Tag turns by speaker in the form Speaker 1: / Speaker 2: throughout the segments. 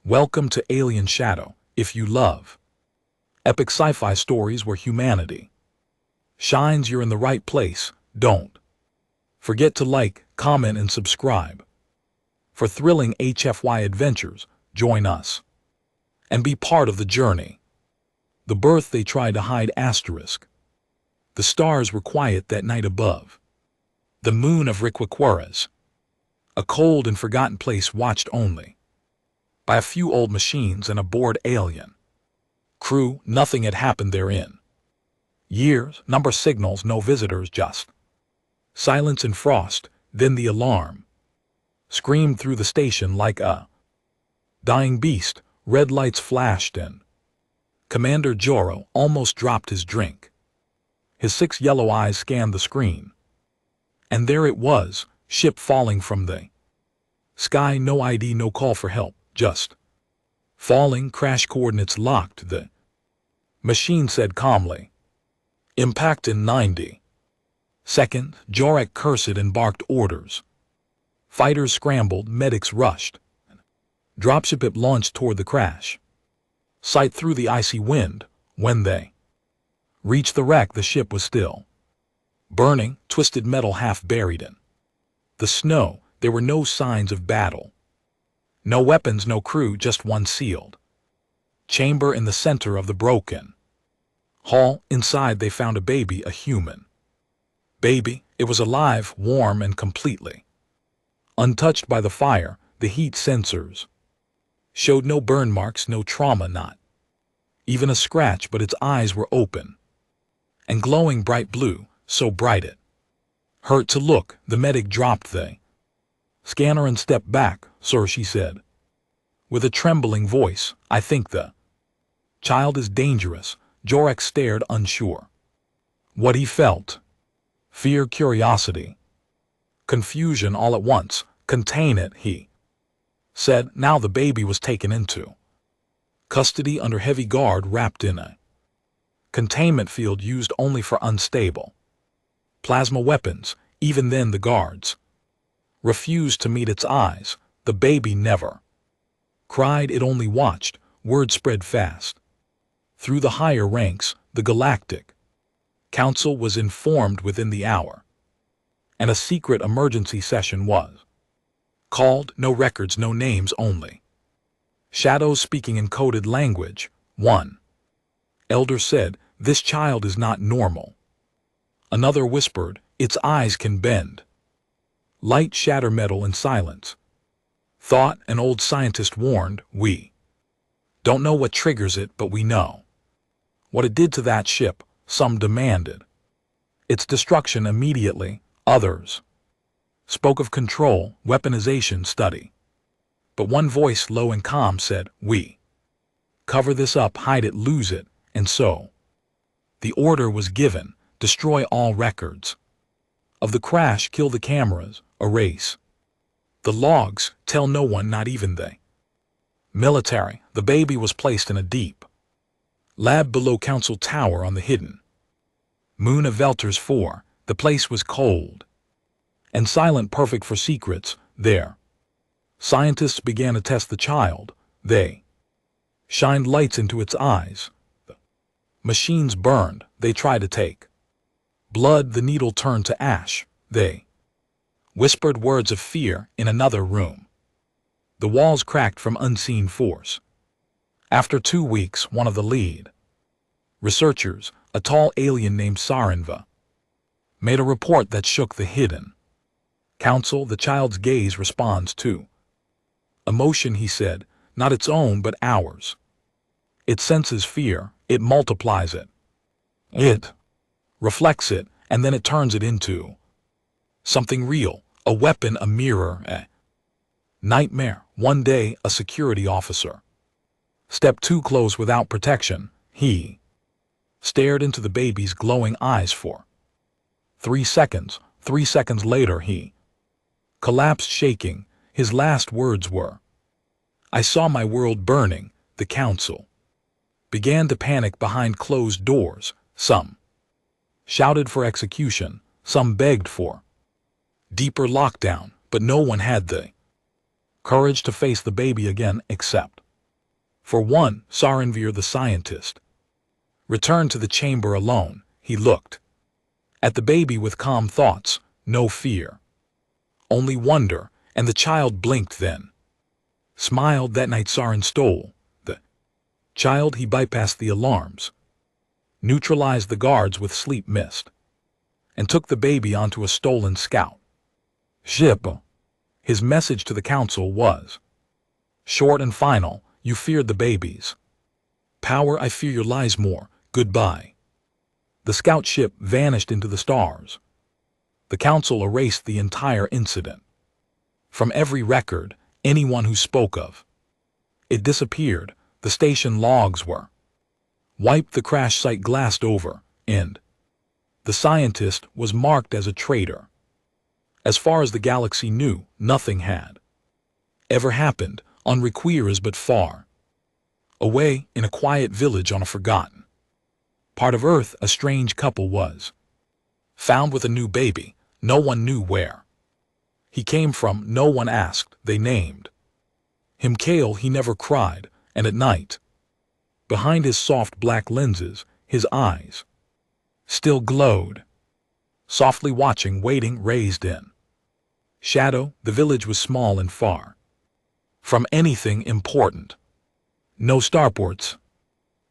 Speaker 1: Welcome to Alien Shadow. If you love epic sci-fi stories where humanity shines, you're in the right place. Don't forget to like, comment, and subscribe. For thrilling HFY adventures, join us and be part of the journey. The birth they tried to hide. Asterisk. The stars were quiet that night above the moon of Riquiquaras, a cold and forgotten place watched only by a few old machines and a bored alien crew. Nothing had happened therein. Years, number signals, no visitors, just silence and frost. Then the alarm screamed through the station like a dying beast. Red lights flashed and Commander Joro almost dropped his drink. His 6 yellow eyes scanned the screen. And there it was, ship falling from the sky. No ID, no call for help, just falling. Crash coordinates locked, the machine said calmly. Impact in 90 seconds. Jorek cursed and barked orders. Fighters scrambled, medics rushed. Dropship it launched toward the crash site through the icy wind. When they reached the wreck, the ship was still burning, twisted metal half buried in the snow. There were no signs of battle. No weapons, no crew, just one sealed chamber in the center of the broken hall. Inside they found a baby, a human baby. It was alive, warm, and completely untouched by the fire. The heat sensors showed no burn marks, no trauma, not even a scratch, but its eyes were open and glowing bright blue, so bright it hurt to look. The medic dropped the scanner and stepped back. Sir, she said with a trembling voice, I think the child is dangerous. Jorek stared, unsure what he felt. Fear, curiosity, confusion all at once. Contain it, he said. Now the baby was taken into custody under heavy guard, wrapped in a containment field used only for unstable plasma weapons. Even then the guards refused to meet its eyes. The baby never cried, it only watched. Word spread fast through the higher ranks. The Galactic Council was informed within the hour, and a secret emergency session was called. No records, no names, only shadows speaking in coded language. One elder said, "This child is not normal." Another whispered, "Its eyes can bend light, shatter metal, and silence." Thought. An old scientist warned, "We don't know what triggers it, but we know what it did to that ship." Some demanded its destruction immediately. Others spoke of control, weaponization, study. But one voice, low and calm, said, "We cover this up, hide it, lose it." And so the order was given: destroy all records of the crash, kill the cameras, erase the logs, tell no one, not even the military. The baby was placed in a deep lab below Council Tower on the hidden moon of Velters 4. The place was cold and silent, perfect for secrets. There scientists began to test the child. They shined lights into its eyes. The machines burned. They tried to take blood. The needle turned to ash. They whispered words of fear. In another room, the walls cracked from unseen force. After 2 weeks, one of the lead researchers, a tall alien named Sarinva, made a report that shook the hidden council. The child's gaze responds to emotion, he said, not its own but ours. It senses fear, it multiplies it. It reflects it, and then it turns it into something real, a weapon, a mirror, a nightmare. One day, a security officer stepped too close without protection. He stared into the baby's glowing eyes for 3 seconds. 3 seconds later, he collapsed, shaking. His last words were, "I saw my world burning." The council began to panic behind closed doors. Some shouted for execution, some begged for deeper lockdown, but no one had the courage to face the baby again except For one, Sarenvir the scientist returned to the chamber alone. He looked at the baby with calm thoughts, no fear, only wonder, and the child blinked then. Smiled. That night Saren stole the child. He bypassed the alarms, neutralized the guards with sleep mist, and took the baby onto a stolen scout ship. His message to the council was short and final. You feared the babies power, I fear your lies more. Goodbye. The scout ship vanished into the stars. The council erased the entire incident from every record, anyone who spoke of it disappeared. The station logs were wiped, the crash site glassed over, and the scientist was marked as a traitor. As far as the galaxy knew, nothing had ever happened on Requiras, but far away in a quiet village on a forgotten part of Earth, a strange couple was found with a new baby. No one knew where he came from. No one asked. They named him Kale. He never cried, and at night, behind his soft black lenses, his eyes still glowed, softly watching, waiting, raised in shadow. The village was small and far from anything important. No starports,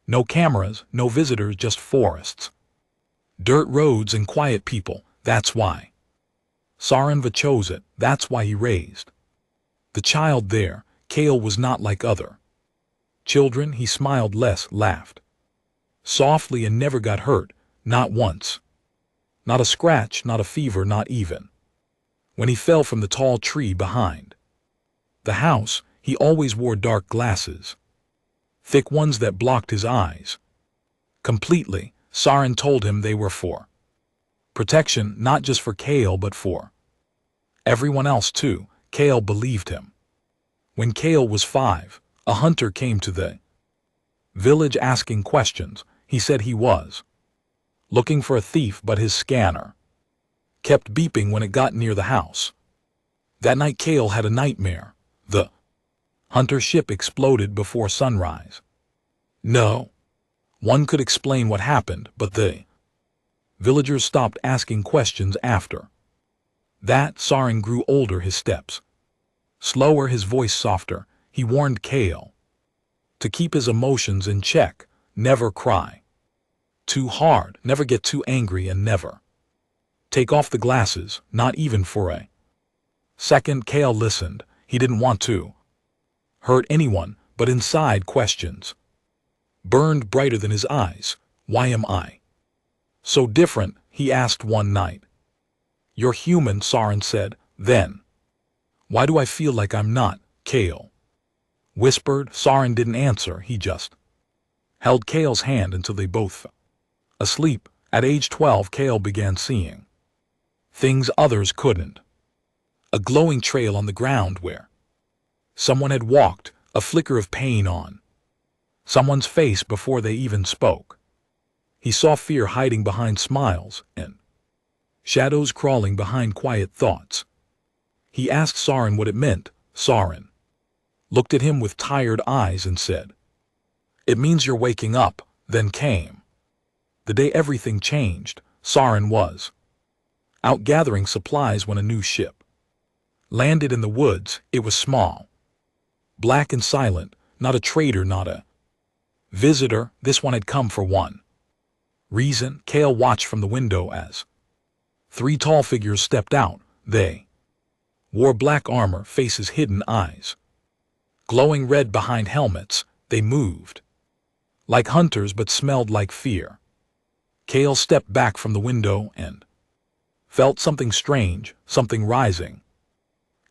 Speaker 1: no cameras, no visitors, just forests, dirt roads, and quiet people. That's why Sarenva chose it. That's why he raised the child there. Kale was not like other children. He smiled less, laughed softly, and never got hurt. Not once. Not a scratch, not a fever, not even when he fell from the tall tree behind the house. He always wore dark glasses, thick ones that blocked his eyes completely. Saren told him they were for protection, not just for Kale, but for everyone else too. Kale believed him. When Kale was 5, a hunter came to the village asking questions. He said he was looking for a thief, but his scanner kept beeping when it got near the house. That night Kale had a nightmare. The hunter ship exploded before sunrise. No one could explain what happened, but the villagers stopped asking questions after that. Saren grew older, his steps slower, his voice softer. He warned Kale to keep his emotions in check, never cry too hard, never get too angry, and never take off the glasses, not even for a second. Kale listened. He didn't want to hurt anyone, but inside questions burned brighter than his eyes. Why am I so different? He asked one night. You're human, Saren said. Then why do I feel like I'm not? Kale whispered. Saren didn't answer. He just held Kale's hand until they both fell asleep. At age 12, Kale began seeing things others couldn't. A glowing trail on the ground where someone had walked, a flicker of pain on someone's face before they even spoke. He saw fear hiding behind smiles and shadows crawling behind quiet thoughts. He asked Saren what it meant. Saren looked at him with tired eyes and said, "It means you're waking up." Then came the day everything changed. Saren was out gathering supplies when a new ship landed in the woods. It was small, black and silent, not a trader, not a visitor. This one had come for one reason. Kale watched from the window as 3 tall figures stepped out. They wore black armor, faces hidden, eyes glowing red behind helmets. They moved like hunters but smelled like fear. Kale stepped back from the window and felt something strange, something rising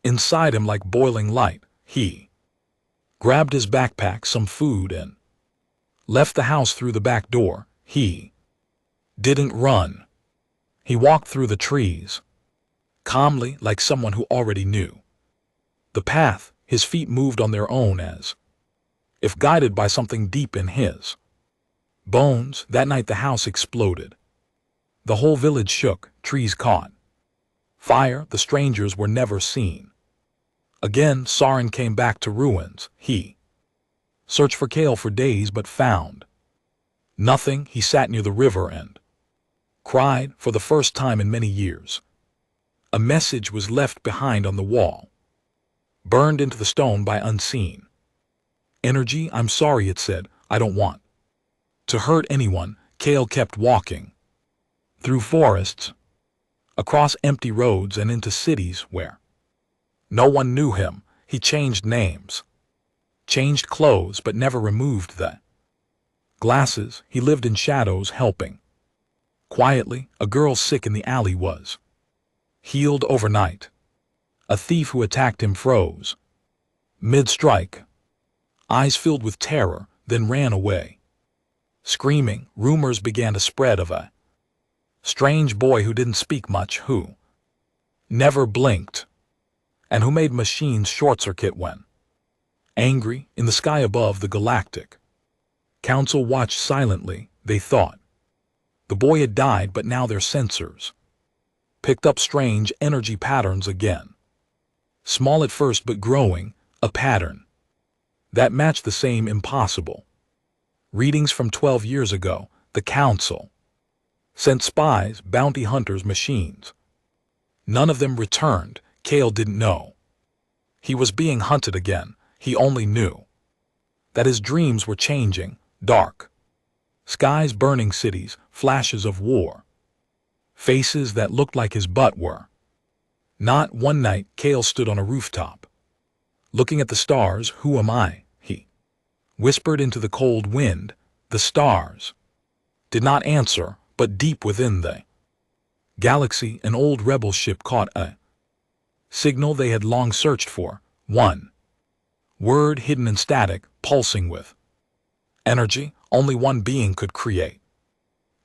Speaker 1: inside him like boiling light. He grabbed his backpack, some food, and left the house through the back door. He didn't run. He walked through the trees, calmly, like someone who already knew the path. His feet moved on their own as if guided by something deep in his bones. That night the house exploded. The whole village shook, trees caught fire. The strangers were never seen again. Saren came back to ruins. He Searched for Kale for days but found nothing. He sat near the river and cried for the first time in many years. A message was left behind on the wall, burned into the stone by unseen energy. I'm sorry, it said. I don't want to hurt anyone. Kale kept walking through forests, across empty roads and into cities where no one knew him. He changed names, changed clothes, but never removed the glasses. He lived in shadows, helping quietly. A girl sick in the alley was healed overnight. A thief who attacked him froze mid-strike, eyes filled with terror, then ran away screaming. Rumors began to spread of a strange boy who didn't speak much, who never blinked, and who made machines short-circuit when angry. In the sky above, the Galactic Council watched silently. They thought the boy had died, but now their sensors picked up strange energy patterns again. Small at first but growing, a pattern that matched the same impossible readings from 12 years ago. The Council sent spies, bounty hunters, machines. None of them returned. Kale didn't know he was being hunted again. He only knew that his dreams were changing. Dark skies, burning cities, flashes of war, faces that looked like his butt were not. One night, Kale stood on a rooftop, looking at the stars. Who am I? He whispered into the cold wind. The stars did not answer, but deep within the galaxy, an old rebel ship caught a signal they had long searched for. One word hidden in static, pulsing with energy only one being could create.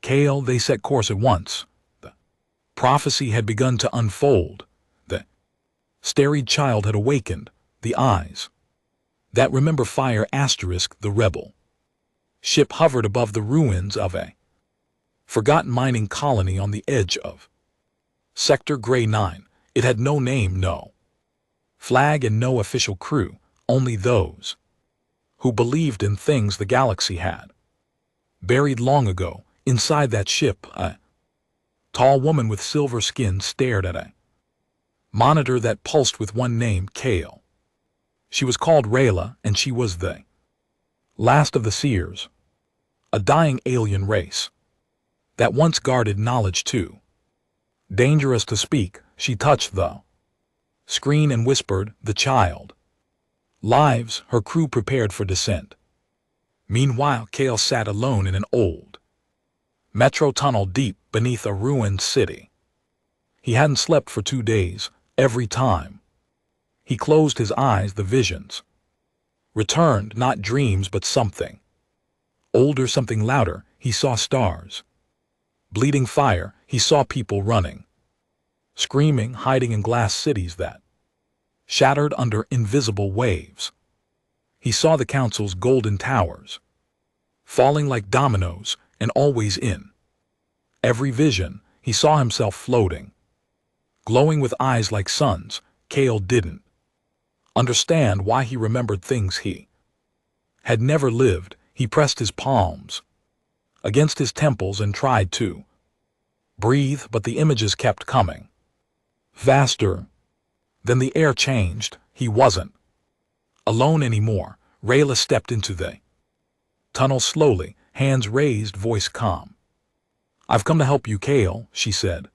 Speaker 1: Kale, they set course at once. The prophecy had begun to unfold. The starried child had awakened. The eyes that remember fire. Asterisk. The rebel ship hovered above the ruins of a forgotten mining colony on the edge of Sector Grey 9. It had no name, no flag, and no official crew, only those who believed in things the galaxy had buried long ago. Inside that ship, a tall woman with silver skin stared at a monitor that pulsed with one name, Kale. She was called Rayla, and she was the last of the Seers, a dying alien race that once guarded knowledge too dangerous to speak. She touched the screen and whispered, "The child lives." Her crew prepared for descent. Meanwhile, Kale sat alone in an old metro tunnel deep beneath a ruined city. He hadn't slept for 2 days. Every time he closed his eyes, the visions returned, not dreams but something older, something louder. He saw stars, bleeding fire. He saw people running, screaming, hiding in glass cities that shattered under invisible waves. He saw the Council's golden towers falling like dominoes, and always in every vision he saw himself floating, glowing with eyes like suns. Kale didn't understand why he remembered things he had never lived. He pressed his palms against his temples and tried to breathe, but the images kept coming faster. Then the air changed. He wasn't alone anymore. Rayla stepped into the tunnel slowly, hands raised, voice calm. "I've come to help you, Kale," she said.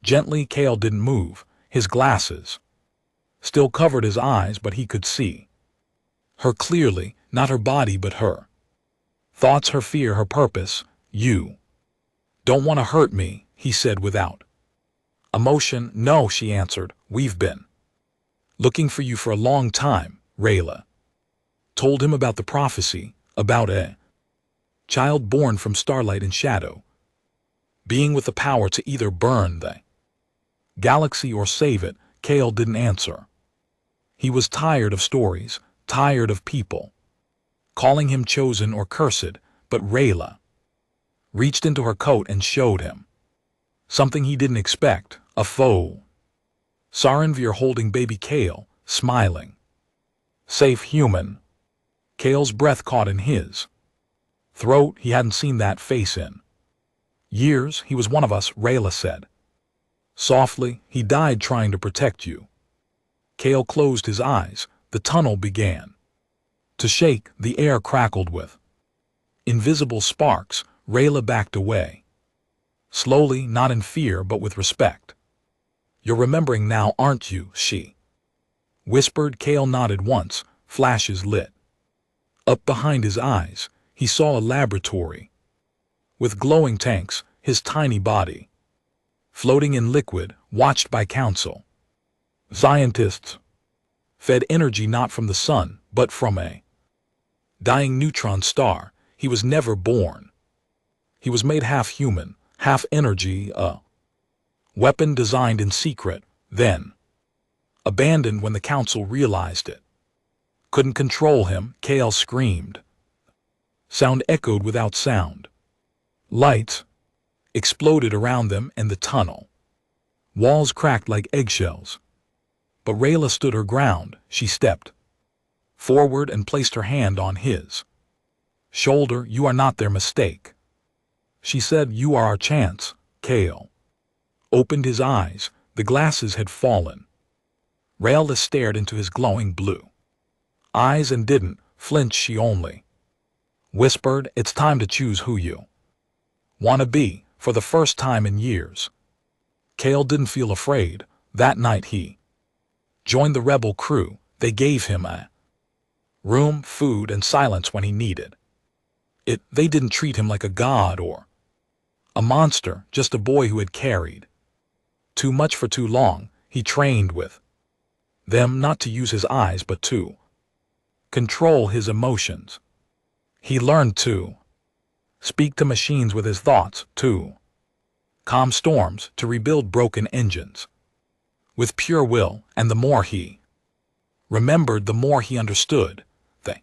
Speaker 1: Gently. Kale didn't move. His glasses still covered his eyes, but he could see her clearly, not her body but her thoughts, her fear, her purpose. "You don't want to hurt me," he said without emotion. "No," she answered. "We've been looking for you for a long time." Rayla told him about the prophecy, about a child born from starlight and shadow, being with the power to either burn the galaxy or save it. Kale didn't answer. He was tired of stories, tired of people calling him chosen or cursed. But Rayla reached into her coat and showed him something he didn't expect, a foe. Sarenvir holding baby Kale, smiling. "Safe, human." Kale's breath caught in his throat. He hadn't seen that face in years. He was one of us, Rayla said. Softly, he died trying to protect you. Kale closed his eyes. The tunnel began to shake. The air crackled with invisible sparks. Rayla backed away. Slowly, not in fear but with respect. You're remembering now, aren't you? She whispered. Kale nodded once. Flashes lit up behind his eyes. He saw a laboratory with glowing tanks, his tiny body floating in liquid, watched by council scientists. Fed energy not from the sun, but from a dying neutron star. He was never born. He was made half human, half energy, a weapon designed in secret, then abandoned when the council realized it. Couldn't control him. Kale screamed. Sound echoed without sound. Lights exploded around them and the tunnel. Walls cracked like eggshells. But Rayla stood her ground. She stepped forward and placed her hand on his shoulder. You are not their mistake, she said. You are our chance. Kale opened his eyes. The glasses had fallen. Rayla stared into his glowing blue eyes and didn't flinch. She only whispered, it's time to choose who you want to be. For the first time in years, Kale didn't feel afraid. That night he joined the rebel crew. They gave him a room, food, and silence when he needed it. They didn't treat him like a god or a monster, just a boy who had carried too much for too long. He trained with them not to use his eyes but to control his emotions. He learned to speak to machines with his thoughts, to calm storms, to rebuild broken engines with pure will. And the more he remembered, the more he understood. The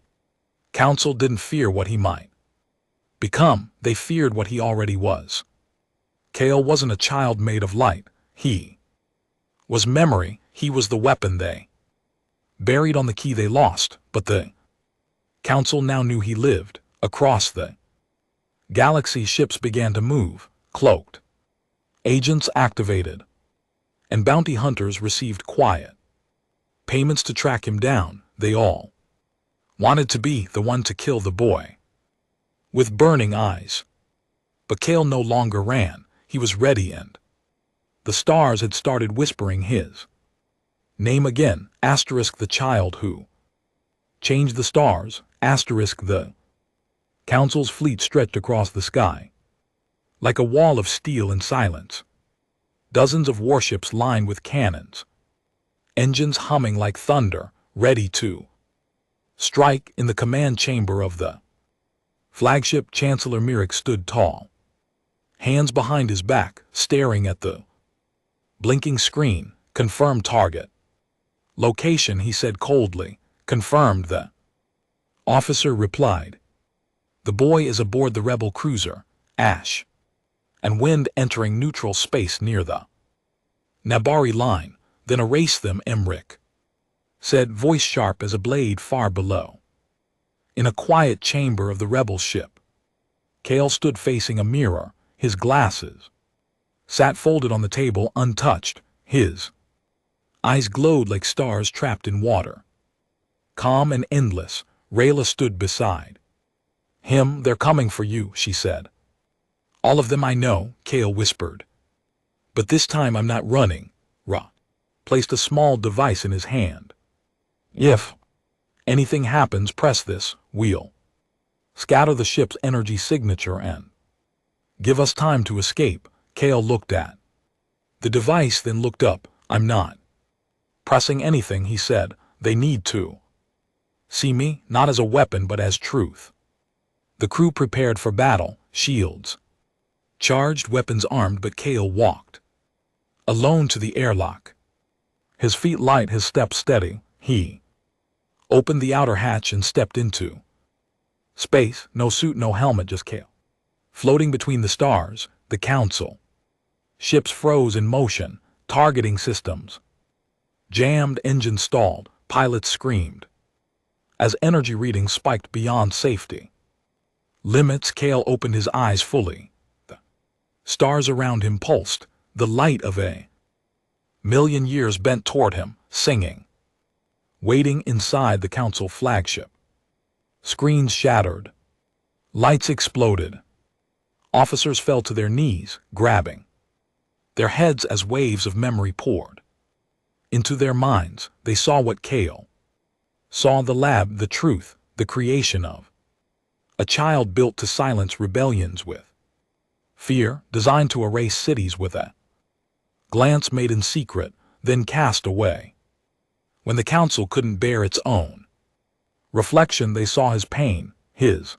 Speaker 1: council didn't fear what he might become. They feared what he already was. Kale wasn't a child made of light. He was memory. He was the weapon they buried on the key they lost. But the council now knew he lived. Across the galaxy, ships began to move, cloaked agents activated, and bounty hunters received quiet payments to track him down. They all wanted to be the one to kill the boy with burning eyes. But Kale no longer ran. He was ready, and the stars had started whispering his name again. Asterisk the child who changed the stars. Asterisk the council's fleet stretched across the sky like a wall of steel and silence. Dozens of warships lined with cannons, engines humming like thunder, ready to strike. In the command chamber of the flagship, Chancellor Myrick stood tall, hands behind his back, staring at the blinking screen. Confirmed target location, he said coldly. Confirmed, the officer replied. The boy is aboard the rebel cruiser, Ash, and wind entering neutral space near the Nabari line. Then erase them, Emric said, voice sharp as a blade far below. In a quiet chamber of the rebel ship, Kale stood facing a mirror. His glasses sat folded on the table, untouched. His eyes glowed like stars trapped in water. Calm and endless, Rayla stood beside him. They're coming for you, she said. All of them, I know, Kale whispered. But this time I'm not running. Ra placed a small device in his hand. If anything happens, press this. We'll scatter the ship's energy signature and give us time to escape. Kale looked at the device, then looked up. I'm not pressing anything, he said. They need to see me, not as a weapon but as truth. The crew prepared for battle, shields charged, weapons armed, but Kale walked alone to the airlock. His feet light, his steps steady. He opened the outer hatch and stepped into space. No suit, no helmet, just Kale. Floating between the stars, the council ships froze in motion. Targeting systems jammed, engines stalled, pilots screamed as energy readings spiked beyond safety limits. Kale opened his eyes fully. The stars around him pulsed, the light of a million years bent toward him, singing. Waiting inside the council flagship. Screens shattered. Lights exploded. Officers fell to their knees, grabbing their heads as waves of memory poured into their minds. They saw what Kale saw: the lab, the truth, the creation of a child built to silence rebellions with fear, designed to erase cities with a glance made in secret, then cast away. When the council couldn't bear its own reflection, they saw his pain, his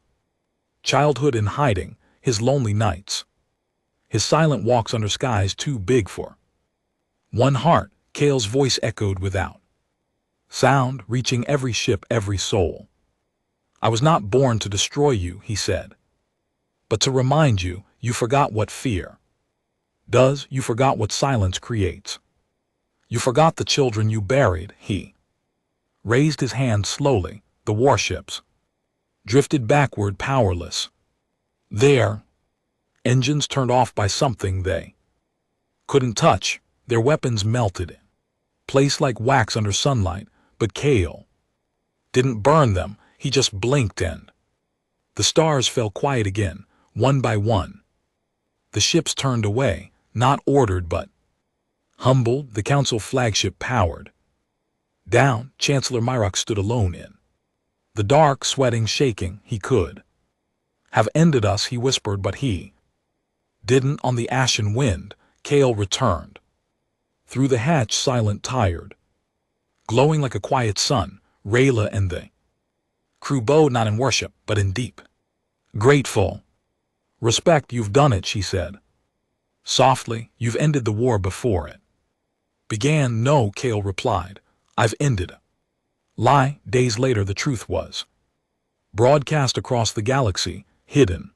Speaker 1: childhood in hiding, his lonely nights, his silent walks under skies too big for one heart. Kale's voice echoed without sound, reaching every ship, every soul. I was not born to destroy you, he said, but to remind you, you forgot what fear does, you forgot what silence creates. You forgot the children you buried. He raised his hand slowly. The warships drifted backward, powerless. Their engines turned off by something they couldn't touch. Their weapons melted in place like wax under sunlight, but Kale didn't burn them. He just blinked and the stars fell quiet again, one by one. The ships turned away, not ordered but humbled. The council flagship powered down. Chancellor Myrock stood alone in the dark, sweating, shaking. He could have ended us, he whispered, but he didn't. On the ashen wind, Kale returned through the hatch, silent, tired, glowing like a quiet sun. Rayla and the crew bowed, not in worship, but in deep, grateful respect. You've done it, she said softly. You've ended the war before it began. No, Kale replied. I've ended a lie. Days later, the truth was broadcast across the galaxy. Hidden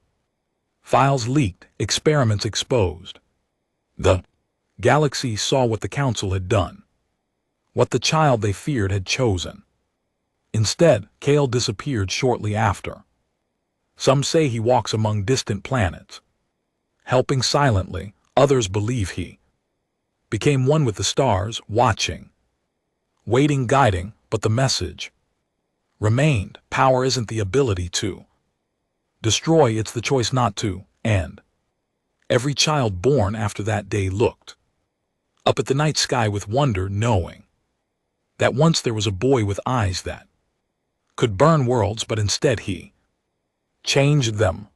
Speaker 1: files leaked, experiments exposed. The galaxy saw what the council had done, what the child they feared had chosen. Instead, Kale disappeared shortly after. Some say he walks among distant planets, helping silently. Others believe he became one with the stars, watching, waiting, guiding, but the message remained. Power isn't the ability to destroy, it's the choice not to. And every child born after that day looked up at the night sky with wonder, knowing that once there was a boy with eyes that could burn worlds, but instead he changed them.